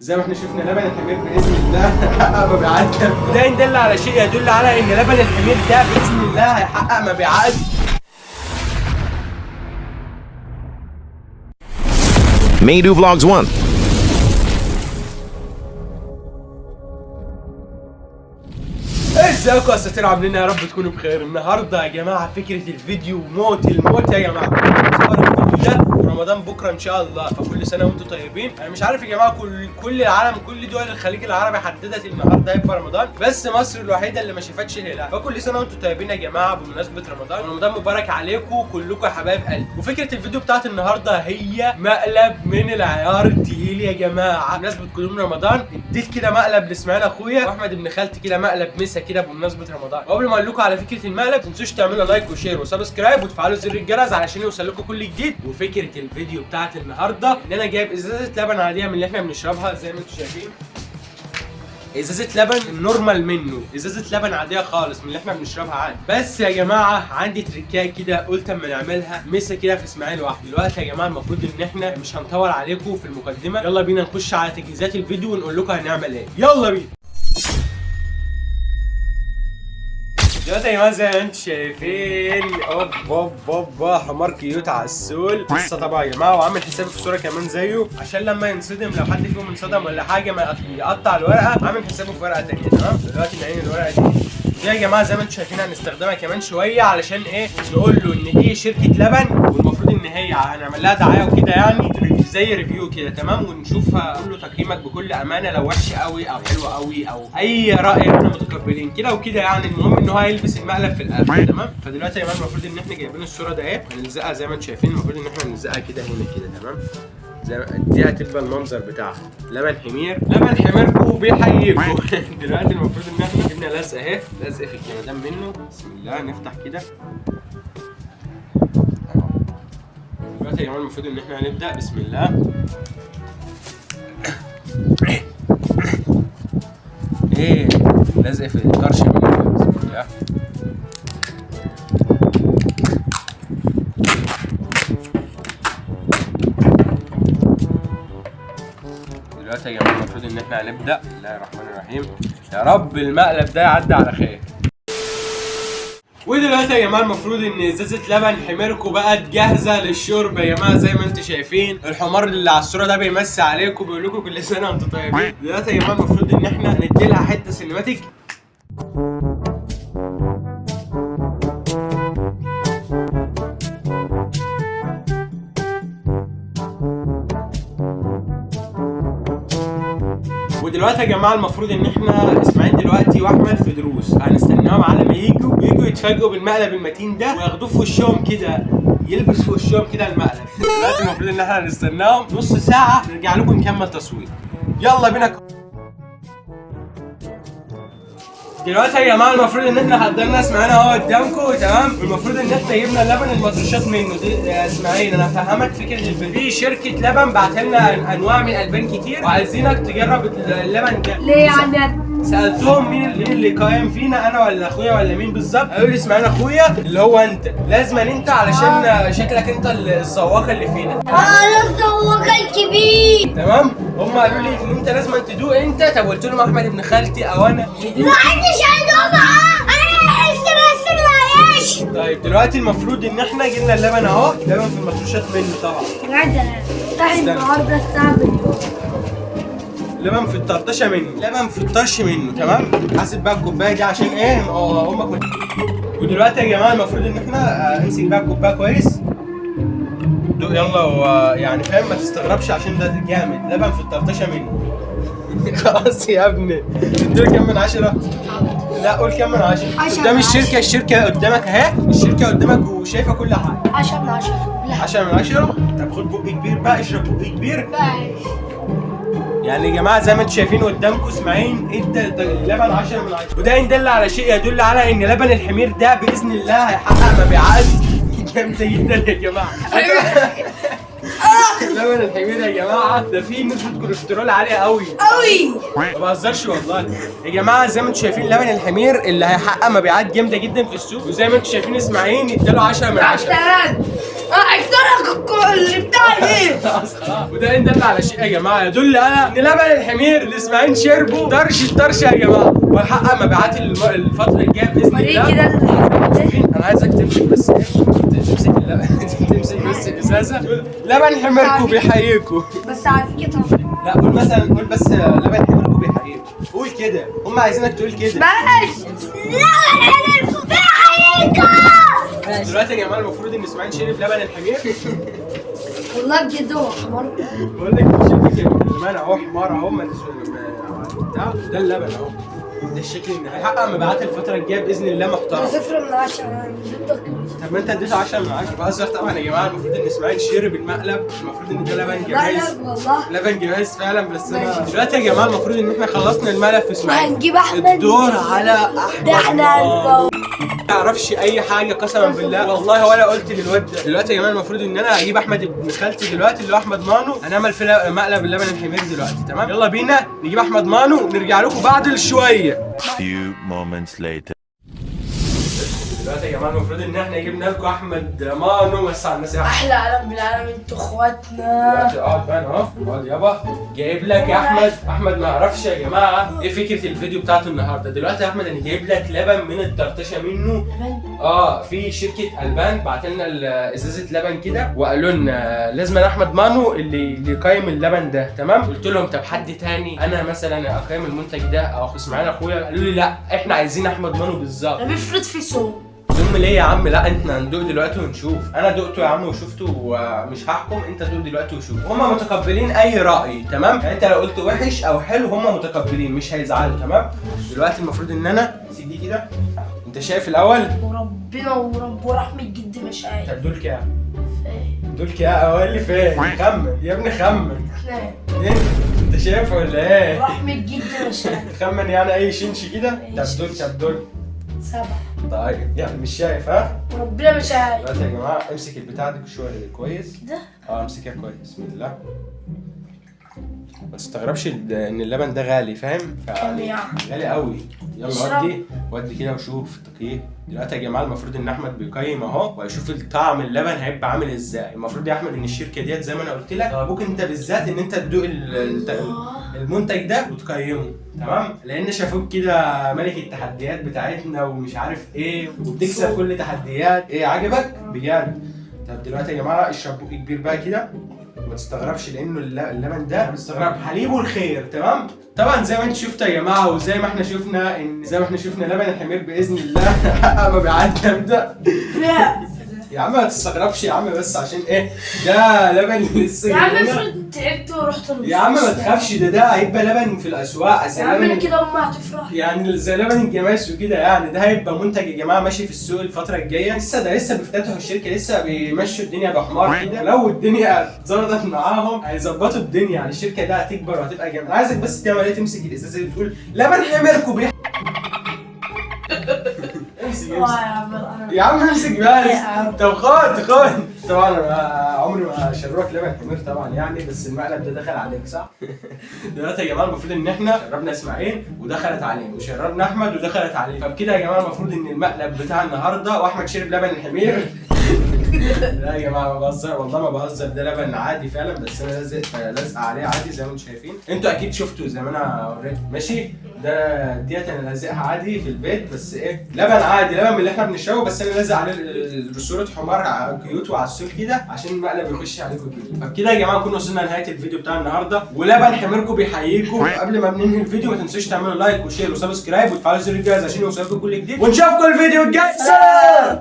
زي ما احنا شفنا لبن الحمير باذن الله هيحقق مبيعات. وده يدل على شيء يدل على ان لبن الحمير ده باذن الله هيحقق مبيعات. Meidu Vlogs 1. ازيكم يا اساطير، عاملين يا رب تكونوا بخير. النهارده يا جماعه فكره الفيديو موت الموت يا جماعه. الفيديو ده رمضان بكره ان شاء الله، فكل سنه وانتم طيبين. انا مش عارف يا جماعه كل العالم، كل دول الخليج العربي حددت النهارده هيبقى رمضان، بس مصر الوحيده اللي ما شافتش الهلال. فكل سنه وانتم طيبين يا جماعه بمناسبه رمضان. رمضان مبارك عليكم كلكم يا حبايب قلبي. وفكره الفيديو بتاعت النهارده هي مقلب من العيار التقيل يا جماعه. بمناسبه قدوم رمضان اديت كده مقلب لاسماعيل اخويا واحمد ابن خالتي، كده مقلب مسا كده بمناسبه رمضان. وقبل ما اقول لكم على فكره المقلب ما تنسوش تعملوا لايك وشير وسبسكرايب وتفعلوا زر الجرس علشان يوصل لكم كل جديد. وفكره الفيديو بتاعت النهارده ان انا جايب ازازه لبن عاديه من اللي احنا بنشربها زي ما انتم شايفين، ازازه لبن نورمال منه، ازازه لبن عاديه خالص من اللي احنا بنشربها عادي. بس يا جماعه عندي تريكايه كده قلت اما نعملها مسا كده في اسماعيل واحد. دلوقتي يا جماعه المفروض ان احنا مش هنطول عليكم في المقدمه، يلا بينا نخش على تجهيزات الفيديو ونقول لكم هنعمل ايه. يلا بينا. دلوقتي يا جماعه زي ما انتم شايفين اوبا حمار كيوت على السول لسه طبعا يا جماعه، وعامل حسابي في صوره كمان زيه عشان لما ينصدم لو حد فيهم انصدم ولا حاجه ما يقطع الورقه، عامل حسابه في ورقه ثانيه. تمام، دلوقتي نعين الورقه دي يا جماعه زي ما انتم شايفين هنستخدمها كمان شويه علشان ايه، نقول له ان دي شركه لبن والمفروض ان هي هنعمل لها دعايه وكده، يعني زي ريفيو كده. تمام، ونشوفها نقول له تقييمك بكل امانه، لو وحش قوي او حلو قوي او اي راي احنا متقبلين كده وكده يعني. المهم ان هو هيلبس المقلب في الاخر. تمام، فدلوقتي يا جماعه المفروض ان احنا جايبين الصوره ده اهي، هنلزقها زي ما انتم شايفين. المفروض ان احنا نلزقها كده هنا كده. تمام، زي ما دي هتبقى المنظر بتاعها. لبن حمير، لبن حميركم بيحييكم. دلوقتي المفروض ان احنا جبنا لزقه اهي، لزق في الجمدان منه. بسم الله، نفتح كده. دلوقتي يا جماعه المفروض ان احنا هنبدا. بسم الله. ايه لزق في الطرش منه. بسم الله. دلوقتي يا جماعه المفروض ان احنا هنبدا. بسم الله الرحمن الرحيم، يا رب المقلب ده يعدي على خير. ودلوقتي يا جماعه المفروض ان ازازه لبن حميركم بقت جاهزه للشرب يا جماعه. زي ما انتم شايفين الحمار اللي على الصوره ده بيمسي عليكم بيقول لكم كل سنه وانتم طيبين. دلوقتي يا جماعه المفروض ان احنا ندي لها حته سينماتيك. ودلوقتي يا جماعه المفروض ان احنا اسماعيل دلوقتي واحمد في دروس، هنستناهم على ما يجوا يتفاجئوا بالمقلب المتين ده وياخدوه في وشهم كده، يلبس في وشهم كده المقلب. دلوقتي المفروض ان احنا هنستناهم نص ساعه نرجع لكم نكمل تصوير. يلا بينا. دلوقتي يا جماعه المفروض ان احنا حضرنا اسماعيل اهو قدامكم. تمام، والمفروض ان احنا جبنا اللبن المطرشات منه. دي يا اسماعيل انا هفهمك فكره الفيديو. في شركه لبن بعت لنا انواع من الالبان كتير وعايزينك تجرب اللبن ده. ليه يعني؟ سالتهم مين اللي قايم فينا، انا ولا اخويا ولا مين بالظبط؟ قالوا لي اسماعيل اخويا اللي هو انت، لازم انت علشان شكلك انت الذواقه اللي فينا. انا الذواقه الكبير. تمام، هم قالوا لي ان انت لازم تدوق انت. طب قلت لهم احمد ابن خالتي او انا ما حدش هيدوق معاه، انا بس العيش. طيب دلوقتي المفروض ان احنا جبنا اللبن اهو، لبن في المطروشات منه طبعا. استنى النهارده الساعه باليوم. لبن في الطرطشه منه، لبن في الطرش منه. تمام، حاسب بقى الكوبايه دي عشان ايه امك. ودلوقتي يا جماعه المفروض ان احنا امسك بقى الكوبايه كويس. دوق يلا، يعني فاهم، ما تستغربش عشان ده جامد. لبن في الطرطشه منه. خلاص يا ابني، اديله كام من 10؟ لا قول كام من 10. قدام الشركه قدامك اهي، الشركه قدامك وشايفه كل حاجه. 10 من 10. 10 من 10. طب خد بق كبير بقى، اشرب بق كبير. يعني يا جماعه زي ما انتم شايفين قدامكم اسماعيل ادى اللبن 10 من 10. وده يدل على شيء يدل على ان لبن الحمير ده باذن الله هيحقق مبيعات جامده جدا يا جماعه. لبن الحمير يا جماعه ده فيه نسبه كوليسترول عاليه قوي ما بهزرش والله يا جماعه. زي ما انتم شايفين لبن الحمير اللي هيحقق مبيعات جامده جدا في السوق. وزي ما انتم شايفين اسماعيل اداله 10 من 10. اكترك الكل بتاعي. وده ان دل على شيء يا جماعه يدل على ان لبن الحمير اللي اسماعيل شربه طرش يا جماعه، وهيحقق مبيعات الفتره الجايه باذن الله. كده انا عايزك تمسك بس تمسك اللبن تمسك بس الازازه. لبن حميركم بيحييكم. بس على فكره لا قول مثلا، قول بس لبن حميركم بيحييكم. قول كده، هم عايزينك تقول كده. ماشي. لبن حميركم بيحييكم. دلوقتي يا جماعه المفروض ان اسماعيل شرب لبن الحمير. والله بجد هو حمار. بقول لك شربت اللبن اهو حمار اهو، ما بتاع ده اللبن اهو. ده الشكل ان هيحقق مبيعات الفتره الجايه باذن الله محترم. 0 من 10 طب ما انت اديته 10 من 10. بهزر طبعا يا جماعه، المفروض ان اسماعيل شرب المقلب، المفروض ان ده لبن جمايز. والله لبن جمايز فعلا. بس انا دلوقتي يا جماعه المفروض ان احنا خلصنا المقلب في اسماعيل. هنجيب احمد. الدور على احمد. ده احنا ما يعرفش اي حاجه قسما بالله والله، ولا قلت للواد ده. دلوقتي يا جماعه المفروض ان انا اجيب احمد ابن خالتي دلوقتي اللي هو احمد مانو، هنعمل في مقلب اللبن الحمير دلوقتي. تمام، يلا بينا نجيب احمد مانو ونرجع لكم بعد الشويه. Few moments later. دلوقتي يا جماعه المفروض ان احنا جبنا لكم احمد مانو. بس على الناس يا احلى عالم بالعالم انتوا اخواتنا. دلوقتي اقعد بقى اهو، اقعد يابا. جايب لك يا احمد. احمد ما يعرفش يا جماعه ايه فكره الفيديو بتاعته النهارده. دلوقتي يا احمد انا جايب لك لبن من الطرطشه منه. في شركه البان بعت لنا ازازه لبن كده، وقالوا لنا لازم احمد مانو اللي يقيم اللبن ده. تمام، قلت لهم طب حد تاني انا مثلا اقيم المنتج ده او اخو اسماعيل اخويا؟ قالوا لي لا احنا عايزين احمد مانو بالظبط. ده بيفرط في سوق. ضم ليه يا عم؟ لا انت هندوق دلوقتي ونشوف. انا دقته يا عم وشفته ومش هحكم، انت دوق دلوقتي وشوف. هما متقبلين اي راي. تمام، يعني انت لو قلت وحش او حلو هما متقبلين مش هيزعلوا. تمام، دلوقتي المفروض ان انا امسك دي كده. انت شايف الاول؟ وربنا ورحمة جدي مش عارف. طب دول كام؟ دول كام؟ اقول لي فين؟ خمن يا ابني خمن. انت شايف ولا ايه؟ ورحمة جدي مش عارف. خمن يعني اي شنش كده. طب دول 7. طيب يعني مش شايف ها؟ وربنا مش عارف. دلوقتي يا جماعه امسك البتاع دي شويه كويس. ده؟ امسكها كويس. بسم الله. ما تستغربش ان اللبن ده غالي، فاهم؟ غالي قوي. يلا ودي كده وشوف التقييم. دلوقتي يا جماعه المفروض ان احمد بيقيم اهو وهيشوف طعم اللبن هيبقى عامل ازاي. المفروض يا احمد ان الشركه ديت زي ما انا قلت لك ابوك انت بالذات ان انت تدوق المنتج ده وتقيمه. تمام، لان شافوك كده ملك التحديات بتاعتنا ومش عارف ايه وبتكسب كل تحديات. ايه عجبك بجد؟ طب دلوقتي يا جماعه اشرب بوق كبير بقى كده، ما تستغربش لانه اللبن ده بتستغرب حليبه الخير. تمام، طبعا زي ما انت شفتوا يا جماعه وزي ما احنا شفنا لبن الحمير باذن الله حقق مبيعات جامده. يا عم ما تستغربش يا عم، بس عشان ايه؟ ده لبن لسه. يا عم افرض تعبت ورحت يا عم ما تخافش، ده هيبقى لبن في الاسواق. يا عم كده امي هتفرح يعني زي لبن الجماس وكده. يعني ده هيبقى منتج يا جماعه ماشي في السوق الفتره الجايه. لسه بيفتتحوا الشركه، لسه بيمشوا الدنيا بحمار كده. لو الدنيا ظبطت معاهم هيظبطوا الدنيا. يعني الشركه دي هتكبر وهتبقى جامده. انا عايزك بس تعمل ايه؟ تمسك الازازه دي وتقول لبن حميركم امسك يا عم امسك بس. طب خد طبعا انا عمري ما شربك لبن حمير طبعا يعني، بس المقلب ده دخل عليك صح؟ دلوقتي يا جماعه المفروض ان احنا شربنا اسماعيل ودخلت عليه، وشربنا احمد ودخلت عليه. فبكده يا جماعه المفروض ان المقلب بتاع النهارده واحمد شرب لبن الحمير. لا يا جماعه ما بهزر والله ما بهزر، ده لبن عادي فعلا بس انا لازقه عليه عادي زي ما انتم شايفين. انتوا اكيد شفتوا زي ما انا وريت ماشي. ديت انا لازقها عادي في البيت، بس ايه لبن عادي، لبن من اللي احنا بنشربه، بس انا لازق عليه صوره حمار كيوت وعلى السول كده عشان المقلب يخش عليكم كده. فبكده يا جماعه نكون وصلنا لنهايه الفيديو بتاع النهارده، ولبن حميركم بيحييكم. قبل ما بننهي الفيديو ما تنسوش تعملوا لايك وشير وسبسكرايب وتفعلوا زر الجرس عشان يوصلكم كل جديد، ونشوفكم الفيديو الجاي. سلام.